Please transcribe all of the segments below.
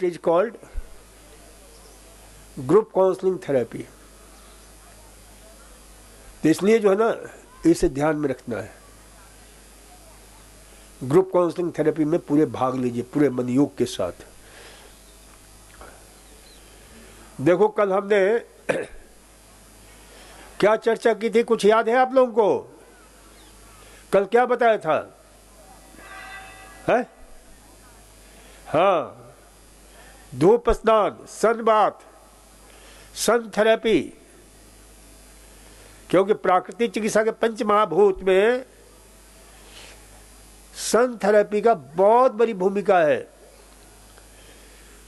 Is called group counselling therapy. तो इसलिए जो है ना, इसे ध्यान में रखना है। ग्रुप काउंसलिंग थेरेपी में पूरे भाग लीजिए, पूरे मन योग के साथ। देखो कल हमने क्या चर्चा की थी, कुछ याद है आप लोगों को? कल क्या बताया था? है? हाँ, धूप स्नान, सन बाथ, सन थेरेपी। क्योंकि प्राकृतिक चिकित्सा के पंच महाभूत में सन थेरेपी का बहुत बड़ी भूमिका है।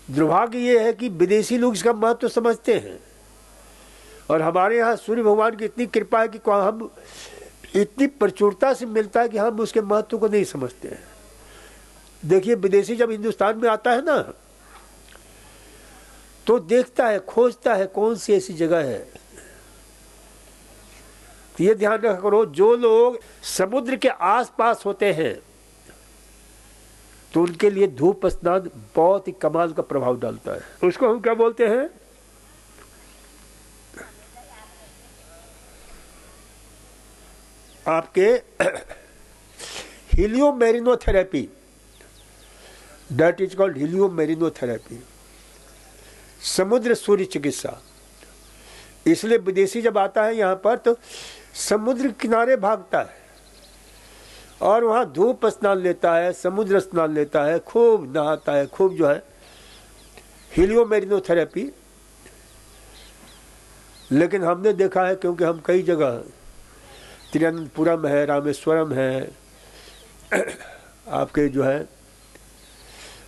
दुर्भाग्य ये है कि विदेशी लोग इसका महत्व समझते हैं, और हमारे यहाँ सूर्य भगवान की इतनी कृपा है कि हम इतनी प्रचुरता से मिलता है कि हम उसके महत्व को नहीं समझते हैं। देखिए, विदेशी जब हिंदुस्तान में आता है ना, तो देखता है, खोजता है कौन सी ऐसी जगह है। तो ये ध्यान रखा करो, जो लोग समुद्र के आसपास होते हैं तो उनके लिए धूप स्नान बहुत ही कमाल का प्रभाव डालता है। उसको हम क्या बोलते हैं? आपके हीलियोमेरिनोथेरेपी, दैट इज कॉल्ड हीलियोमेरिनोथेरेपी, समुद्र सूर्य चिकित्सा। इसलिए विदेशी जब आता है यहाँ पर तो समुद्र किनारे भागता है और वहाँ धूप स्नान लेता है, समुद्र स्नान लेता है, खूब नहाता है, खूब जो है हीलियोमेरिनोथेरेपी। लेकिन हमने देखा है, क्योंकि हम कई जगह, तिरुवनंतपुरम है, रामेश्वरम है, आपके जो है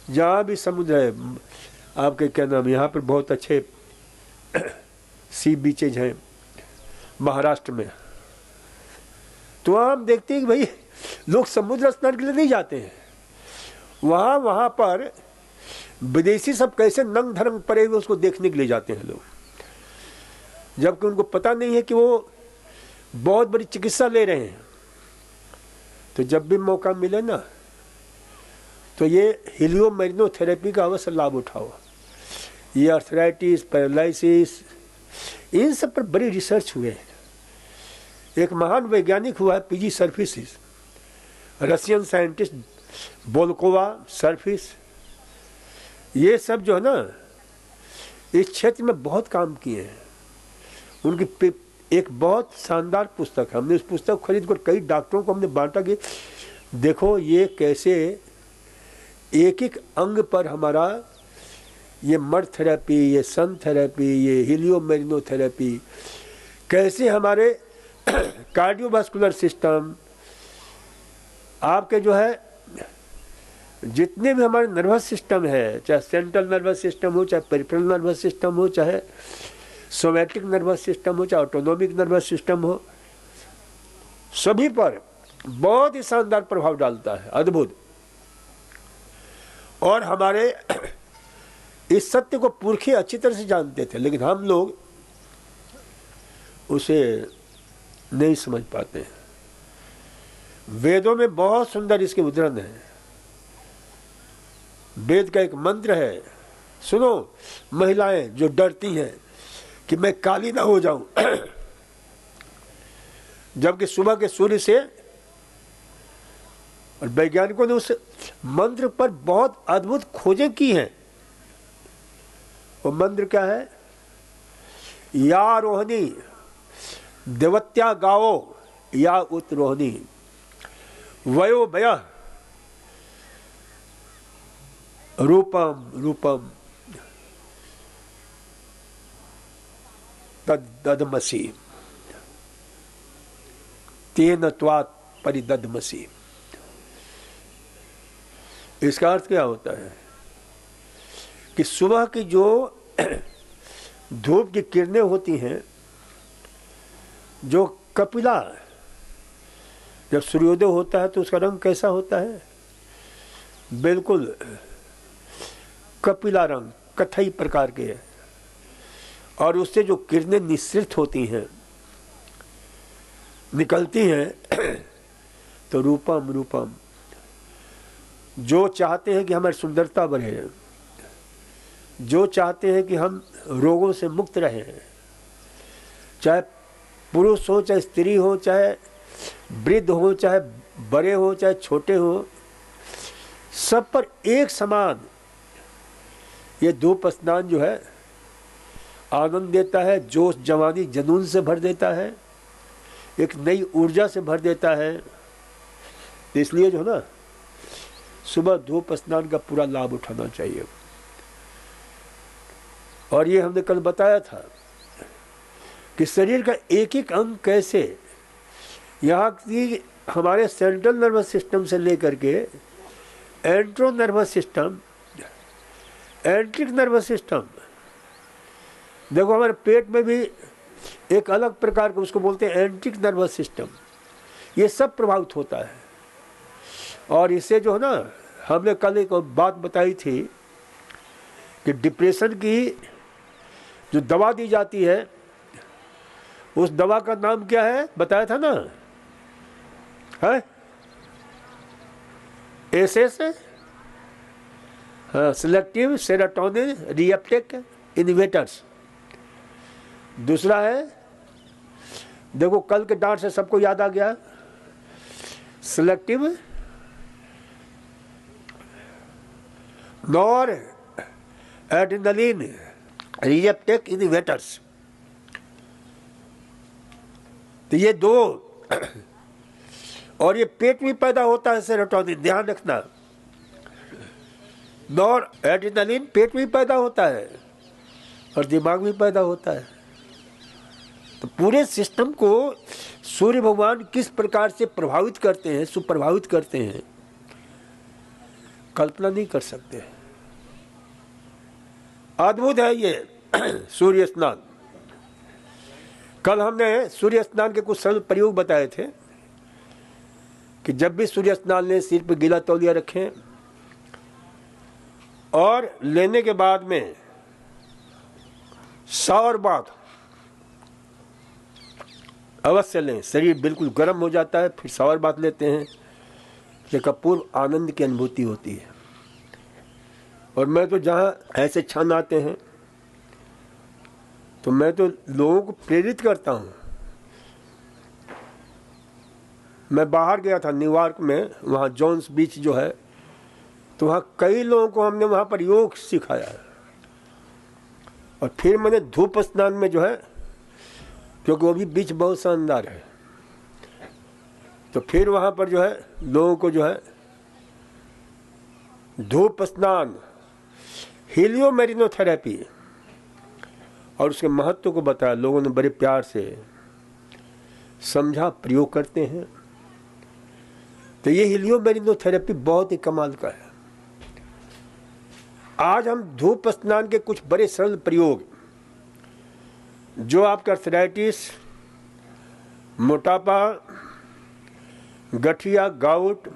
जहाँ भी समुद्र है, आपके क्या नाम, यहाँ पर बहुत अच्छे सी बीचेज हैं महाराष्ट्र में। तो हम देखते हैं कि भाई लोग समुद्र स्नान के लिए नहीं जाते हैं। वहाँ पर विदेशी सब कैसे नंग धरंग पड़े हुए उसको देखने के लिए जाते हैं लोग, जबकि उनको पता नहीं है कि वो बहुत बड़ी चिकित्सा ले रहे हैं। तो जब भी मौका मिले ना, तो ये हीलियोमेरिनोथेरेपी का अवश्य लाभ उठाओ। ये आर्थराइटिस, पैरालिसिस, इन सब पर बड़ी रिसर्च हुए हैं। एक महान वैज्ञानिक हुआ है पीजी सर्फिसिस, रशियन साइंटिस्ट बोल्कोवा सर्फिस, ये सब जो है ना इस क्षेत्र में बहुत काम किए हैं। उनकी एक बहुत शानदार पुस्तक है, हमने उस पुस्तक को खरीद कर कई डॉक्टरों को हमने बांटा कि देखो ये कैसे एक एक अंग पर हमारा ये मड थेरेपी, ये सन थेरेपी, ये हीलियोमेरिनोथेरेपी कैसे हमारे कार्डियोवास्कुलर सिस्टम, आपके जो है जितने भी हमारे नर्वस सिस्टम है, चाहे सेंट्रल नर्वस सिस्टम हो, चाहे पेरिफेरल नर्वस सिस्टम हो, चाहे सोमैटिक नर्वस सिस्टम हो, चाहे ऑटोनोमिक नर्वस सिस्टम हो, सभी पर बहुत ही शानदार प्रभाव डालता है, अद्भुत। और हमारे इस सत्य को पुरखे अच्छी तरह से जानते थे, लेकिन हम लोग उसे नहीं समझ पाते हैं। वेदों में बहुत सुंदर इसके उदाहरण है। वेद का एक मंत्र है, सुनो महिलाएं जो डरती हैं कि मैं काली ना हो जाऊं, जबकि सुबह के सूर्य से, और वैज्ञानिकों ने उस मंत्र पर बहुत अद्भुत खोजें की हैं। वो मंत्र क्या है? या रोहिणी देवत्या गाओ या उत रोहिणी वयो भय रूपम रूपम तदमसी तेन त्वात् परिदधमसी। इसका अर्थ क्या होता है कि सुबह की जो धूप की किरणें होती हैं, जो कपिला, जब सूर्योदय होता है तो उसका रंग कैसा होता है? बिल्कुल कपिला रंग, कथई प्रकार के है। और उससे जो किरणें निःसृत होती हैं, निकलती हैं, तो रूपम रूपम, जो चाहते हैं कि हमारी सुंदरता बढ़े, जो चाहते हैं कि हम रोगों से मुक्त रहें, चाहे पुरुष हो, चाहे स्त्री हो, चाहे वृद्ध हो, चाहे बड़े हो, चाहे छोटे हो, सब पर एक समान ये धूप स्नान जो है आनंद देता है, जोश जवानी जुनून से भर देता है, एक नई ऊर्जा से भर देता है। तो इसलिए जो है ना, सुबह धूप स्नान का पूरा लाभ उठाना चाहिए। और ये हमने कल बताया था कि शरीर का एक एक अंग कैसे, यहाँ की हमारे सेंट्रल नर्वस सिस्टम से लेकर के entero nervous system, enteric nervous system, देखो हमारे पेट में भी एक अलग प्रकार का, उसको बोलते हैं एंट्रिक नर्वस सिस्टम, ये सब प्रभावित होता है। और इससे जो है ना, हमने कल एक बात बताई थी कि डिप्रेशन की जो दवा दी जाती है, उस दवा का नाम क्या है बताया था ना, है एसएस, हाँ, सिलेक्टिव सेरोटोनिन रीअपटेक इनहिबिटर्स। दूसरा है, देखो कल के डांट से सबको याद आ गया, selective nor adrenaline reuptake inhibitors. तो ये दो, और ये पेट में पैदा होता है सेरोटोनिन, ध्यान रखना। नॉर एड्रेनलिन पेट में पैदा होता है और दिमाग में पैदा होता है। तो पूरे सिस्टम को सूर्य भगवान किस प्रकार से प्रभावित करते हैं, सुप्रभावित करते हैं, कल्पना नहीं कर सकते। अद्भुत है ये सूर्य स्नान। कल हमने सूर्य स्नान के कुछ सरल प्रयोग बताए थे कि जब भी सूर्य स्नान लें, सिर पर गीला तौलिया रखें और लेने के बाद में शावर बाथ अवश्य लें। शरीर बिल्कुल गर्म हो जाता है, फिर शावर बाथ लेते हैं, इसका पूर्व आनंद की अनुभूति होती है। और मैं तो जहाँ ऐसे क्षण आते हैं तो मैं तो लोगों को प्रेरित करता हूँ। मैं बाहर गया था न्यूयॉर्क में, वहाँ जॉन्स बीच जो है, तो वहाँ कई लोगों को हमने वहाँ पर योग सिखाया है। और फिर मैंने धूप स्नान में जो है, क्योंकि वो भी बीच बहुत शानदार है, तो फिर वहाँ पर जो है लोगों को जो है धूप स्नान, हीलियोमेरिनोथेरेपी और उसके महत्व को बताया। लोगों ने बड़े प्यार से समझा, प्रयोग करते हैं। तो ये हीलियोमेरिनोथेरेपी बहुत ही कमाल का है। आज हम धूप स्नान के कुछ बड़े सरल प्रयोग, जो आपका आर्थराइटिस, मोटापा, गठिया, गाउट,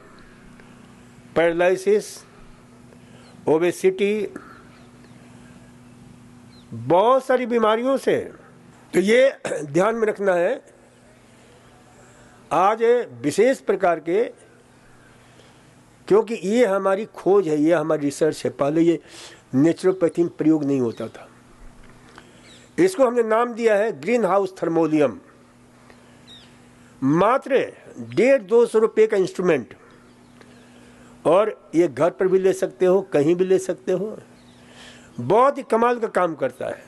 पैरालिसिस, ओबेसिटी, बहुत सारी बीमारियों से, तो ये ध्यान में रखना है। आज विशेष प्रकार के, क्योंकि ये हमारी खोज है, ये हमारी रिसर्च है। पहले ये नेचुरोपैथी में प्रयोग नहीं होता था। इसको हमने नाम दिया है ग्रीन हाउस थर्मोलियम। मात्र 150-200 रुपये का इंस्ट्रूमेंट, और ये घर पर भी ले सकते हो, कहीं भी ले सकते हो। बहुत ही कमाल का काम करता है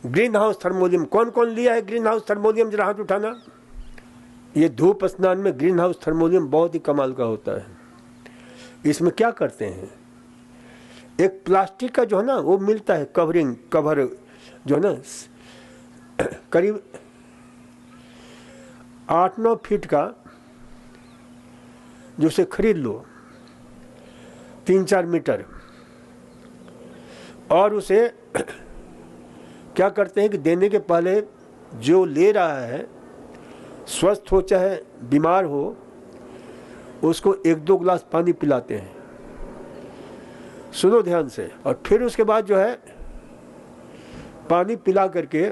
ग्रीन हाउस थर्मोलियम। कौन कौन लिया है ग्रीन हाउस थर्मोलियम, जरा हाथ उठाना। ये धूप स्नान में ग्रीन हाउस थर्मोलियम बहुत ही कमाल का होता है। इसमें क्या करते हैं, एक प्लास्टिक का जो है ना वो मिलता है कवरिंग, कवर जो है ना, करीब 8-9 फीट का, जो उसे खरीद लो 3-4 मीटर, और उसे क्या करते हैं कि देने के पहले जो ले रहा है, स्वस्थ हो चाहे बीमार हो, उसको 1-2 गिलास पानी पिलाते हैं। सुनो ध्यान से। और फिर उसके बाद जो है पानी पिला करके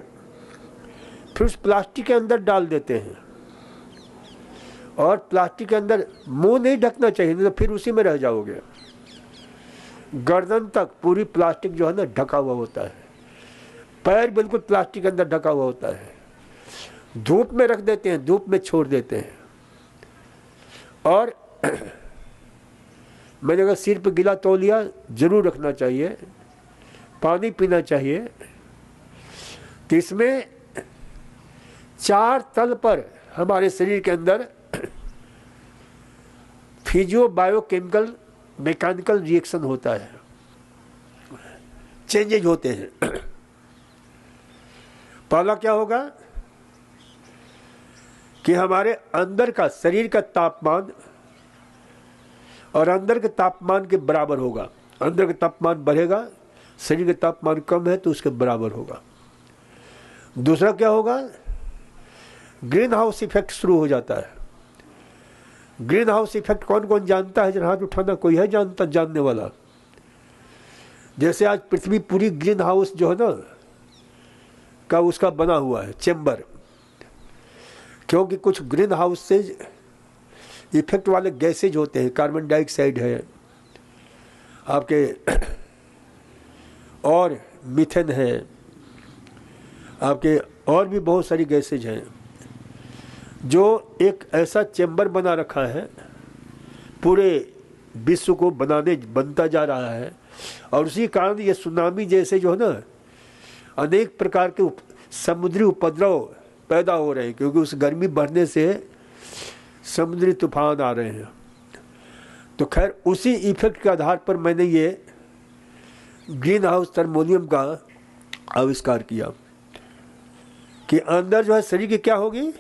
फिर उस प्लास्टिक के अंदर डाल देते हैं, और प्लास्टिक के अंदर मुंह नहीं ढकना चाहिए, नहीं तो फिर उसी में रह जाओगे। गर्दन तक पूरी प्लास्टिक जो है ना ढका हुआ होता है, पैर बिल्कुल प्लास्टिक के अंदर ढका हुआ होता है। धूप में रख देते हैं, धूप में छोड़ देते हैं। और मैंने अगर सिर पर गीला तौलिया जरूर रखना चाहिए, पानी पीना चाहिए। तो इसमें 4 तल पर हमारे शरीर के अंदर फिजियो बायोकेमिकल मैकेनिकल रिएक्शन होता है, चेंजेज होते हैं। पहला क्या होगा कि हमारे अंदर का शरीर का तापमान और अंदर के तापमान के बराबर होगा। अंदर का तापमान बढ़ेगा, शरीर का तापमान कम है तो उसके बराबर होगा। दूसरा क्या होगा, ग्रीन हाउस इफेक्ट शुरू हो जाता है। ग्रीन हाउस इफेक्ट कौन कौन जानता है? जरा हाथ उठाना, कोई है जानने वाला? जैसे आज पृथ्वी पूरी ग्रीन हाउस जो है ना का उसका बना हुआ है चेंबर, क्योंकि कुछ ग्रीन हाउस से इफेक्ट वाले गैसेज होते हैं, कार्बन डाइऑक्साइड है आपके, और मीथेन है आपके, और भी बहुत सारी गैसेज हैं, जो एक ऐसा चेंबर बना रखा है, पूरे विश्व को बनता जा रहा है। और उसी कारण ये सुनामी जैसे जो है ना अनेक प्रकार के समुद्री उपद्रव पैदा हो रहे हैं, क्योंकि उस गर्मी बढ़ने से समुद्री तूफान आ रहे हैं। तो खैर उसी इफेक्ट के आधार पर मैंने ये ग्रीन हाउस थर्मोनियम का आविष्कार किया कि अंदर जो है शरीर की क्या होगी,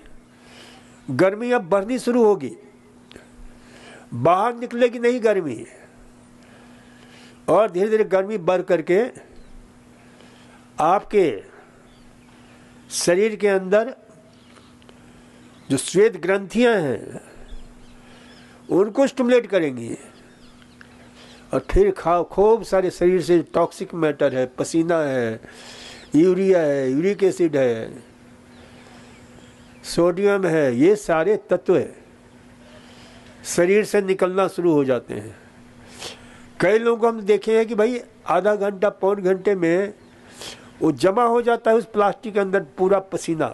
गर्मी अब बढ़नी शुरू होगी, बाहर निकलेगी नहीं गर्मी, और धीरे धीरे गर्मी बढ़ करके आपके शरीर के अंदर जो श्वेत ग्रंथियां हैं उनको स्टिमुलेट करेंगी, और फिर खूब सारे शरीर से टॉक्सिक मैटर है, पसीना है, यूरिया है, यूरिक एसिड है, सोडियम है, ये सारे तत्व शरीर से निकलना शुरू हो जाते हैं। कई लोगों को हम देखे हैं कि भाई आधा घंटा पौन घंटे में वो जमा हो जाता है उस प्लास्टिक के अंदर पूरा पसीना,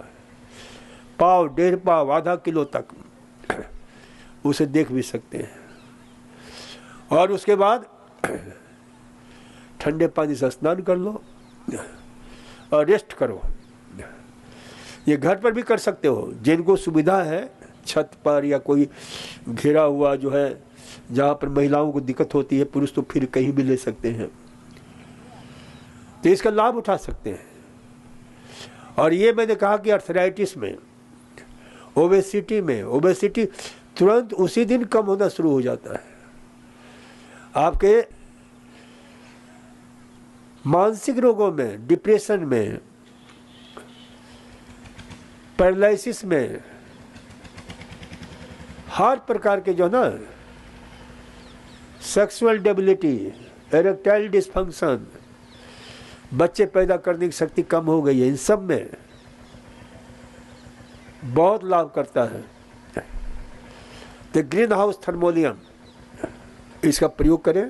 पाव, 1.5 पाव, आधा किलो तक, उसे देख भी सकते हैं। और उसके बाद ठंडे पानी से स्नान कर लो और रेस्ट करो। ये घर पर भी कर सकते हो, जिनको सुविधा है, छत पर या कोई घिरा हुआ जो है जहाँ पर महिलाओं को दिक्कत होती है, पुरुष तो फिर कहीं भी ले सकते हैं, तो इसका लाभ उठा सकते हैं। और ये मैंने कहा कि अर्थराइटिस में, ओबेसिटी में, ओबेसिटी तुरंत उसी दिन कम होना शुरू हो जाता है। आपके मानसिक रोगों में, डिप्रेशन में, पैरालिसिस में, हर प्रकार के जो ना सेक्सुअल डेबिलिटी, इरेक्टाइल डिसफंक्शन, बच्चे पैदा करने की शक्ति कम हो गई है, इन सब में बहुत लाभ करता है तो ग्रीन हाउस थर्मोनियम, इसका प्रयोग करें।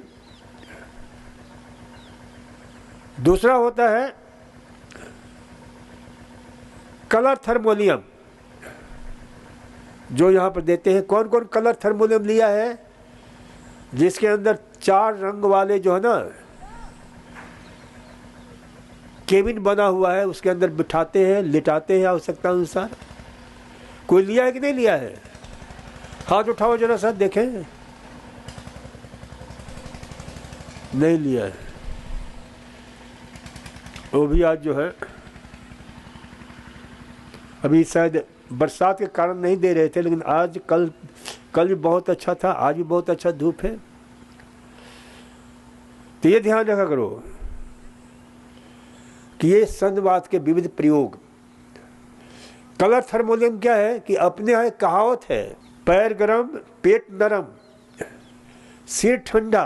दूसरा होता है कलर थर्मोनियम, जो यहां पर देते हैं। कौन कौन कलर थर्मोनियम लिया है? जिसके अंदर 4 रंग वाले जो है ना केबिन बना हुआ है, उसके अंदर बिठाते हैं, लिटाते हैं आवश्यकता अनुसार। कोई लिया है कि नहीं लिया है? हाथ उठाओ जरा सा देखें। नहीं लिया है, वो भी आज जो है, अभी शायद बरसात के कारण नहीं दे रहे थे, लेकिन आज कल भी बहुत अच्छा था, आज भी बहुत अच्छा धूप है। तो ये ध्यान रखा करो कि ये संधिवात के विविध प्रयोग। कलर थर्मोनियम क्या है कि अपने यहाँ कहावत है, पैर गरम पेट नरम सिर ठंडा,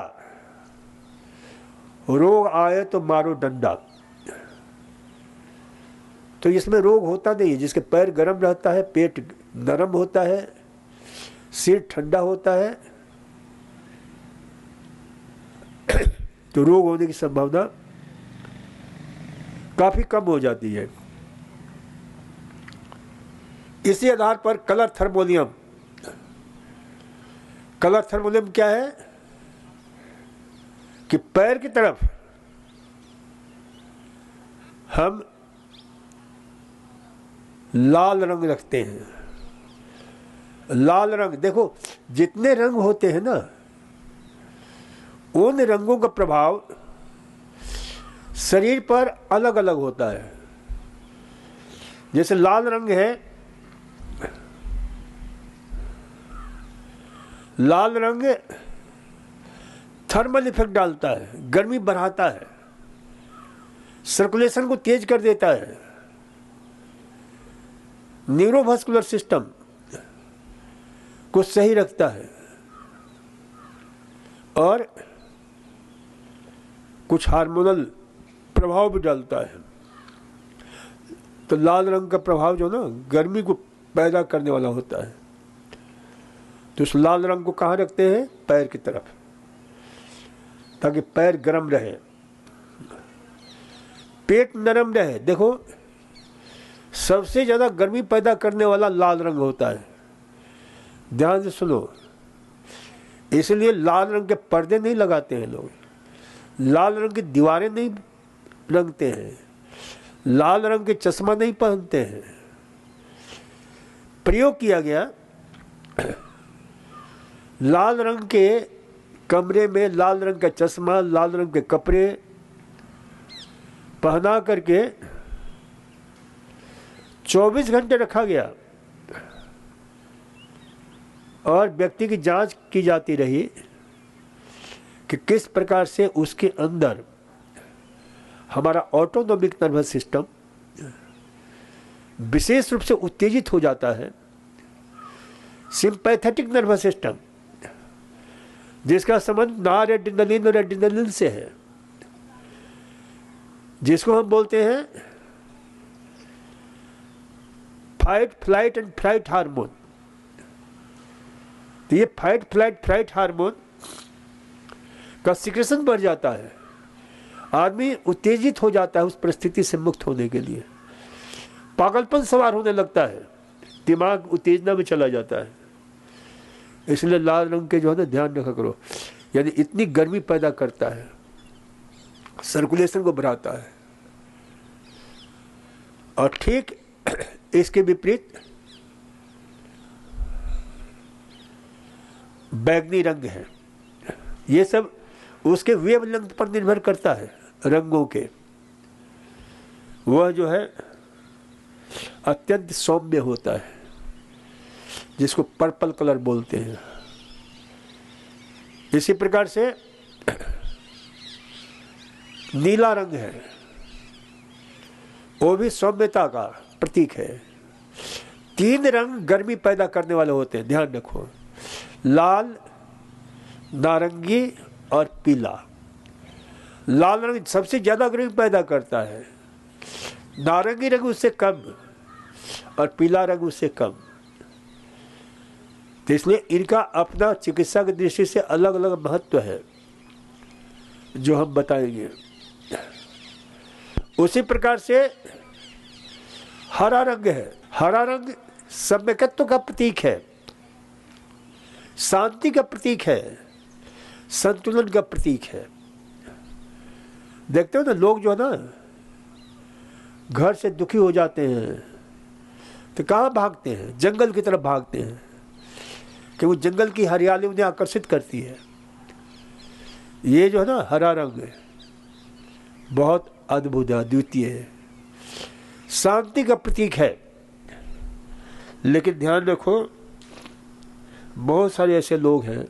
रोग आए तो मारो डंडा। तो इसमें रोग होता नहीं है, जिसके पैर गर्म रहता है, पेट नरम होता है, सिर ठंडा होता है, तो रोग होने की संभावना काफी कम हो जाती है। इसी आधार पर कलर थर्मोनियम क्या है कि पैर की तरफ हम लाल रंग रखते हैं। लाल रंग, देखो जितने रंग होते हैं ना, उन रंगों का प्रभाव शरीर पर अलग अलग होता है। जैसे लाल रंग है, लाल रंग थर्मल इफेक्ट डालता है, गर्मी बढ़ाता है, सर्कुलेशन को तेज कर देता है, न्यूरोवास्कुलर सिस्टम को सही रखता है और कुछ हार्मोनल प्रभाव भी डालता है। तो लाल रंग का प्रभाव जो ना गर्मी को पैदा करने वाला होता है। तो उस लाल रंग को कहाँ रखते हैं? पैर की तरफ, ताकि पैर गर्म रहे, पेट नरम रहे। देखो सबसे ज्यादा गर्मी पैदा करने वाला लाल रंग होता है, ध्यान से सुनो। इसलिए लाल रंग के पर्दे नहीं लगाते हैं लोग, लाल रंग की दीवारें नहीं रंगते हैं, लाल रंग के चश्मा नहीं पहनते हैं। प्रयोग किया गया लाल रंग के कमरे में लाल रंग का चश्मा, लाल रंग के कपड़े पहना करके 24 घंटे रखा गया और व्यक्ति की जांच की जाती रही कि किस प्रकार से उसके अंदर हमारा ऑटोनॉमिक नर्वस सिस्टम विशेष रूप से उत्तेजित हो जाता है। सिंपैथेटिक नर्वस सिस्टम, जिसका संबंध नॉरएड्रेनालिन और एड्रेनालिन से है, जिसको हम बोलते हैं fight flight and flight hormone. तो ये फाइट फ्लाइट फ्लाइट हार्मोन का सिक्रेशन बढ़ जाता है, आदमी उत्तेजित हो जाता है उस परिस्थिति से मुक्त होने के लिए, पागलपन सवार होने लगता है, दिमाग उत्तेजना में चला जाता है। इसलिए लाल रंग के जो है ना ध्यान रखा करो, यानी इतनी गर्मी पैदा करता है, सर्कुलेशन को बढ़ाता है। और ठीक इसके विपरीत बैंगनी रंग है। ये सब उसके वेवलेंथ पर निर्भर करता है रंगों के। वह जो है अत्यंत सौम्य होता है, जिसको पर्पल कलर बोलते हैं। इसी प्रकार से नीला रंग है, वो भी सौम्यता का प्रतीक है। 3 रंग गर्मी पैदा करने वाले होते हैं, ध्यान रखो, लाल, नारंगी और पीला। लाल रंग सबसे ज्यादा गर्मी पैदा करता है, नारंगी रंग उससे कम और पीला रंग उससे कम। तो इसलिए इनका अपना चिकित्सा की दृष्टि से अलग अलग महत्व है, जो हम बताएंगे। उसी प्रकार से हरा रंग है। हरा रंग सम्यकत्व का प्रतीक है, शांति का प्रतीक है, संतुलन का प्रतीक है। देखते हो ना, लोग जो है ना घर से दुखी हो जाते हैं तो कहाँ भागते हैं? जंगल की तरफ भागते हैं, कि वो जंगल की हरियाली उन्हें आकर्षित करती है। ये जो है ना हरा रंग है, बहुत अद्भुत अद्वितीय है, शांति का प्रतीक है। लेकिन ध्यान रखो, बहुत सारे ऐसे लोग हैं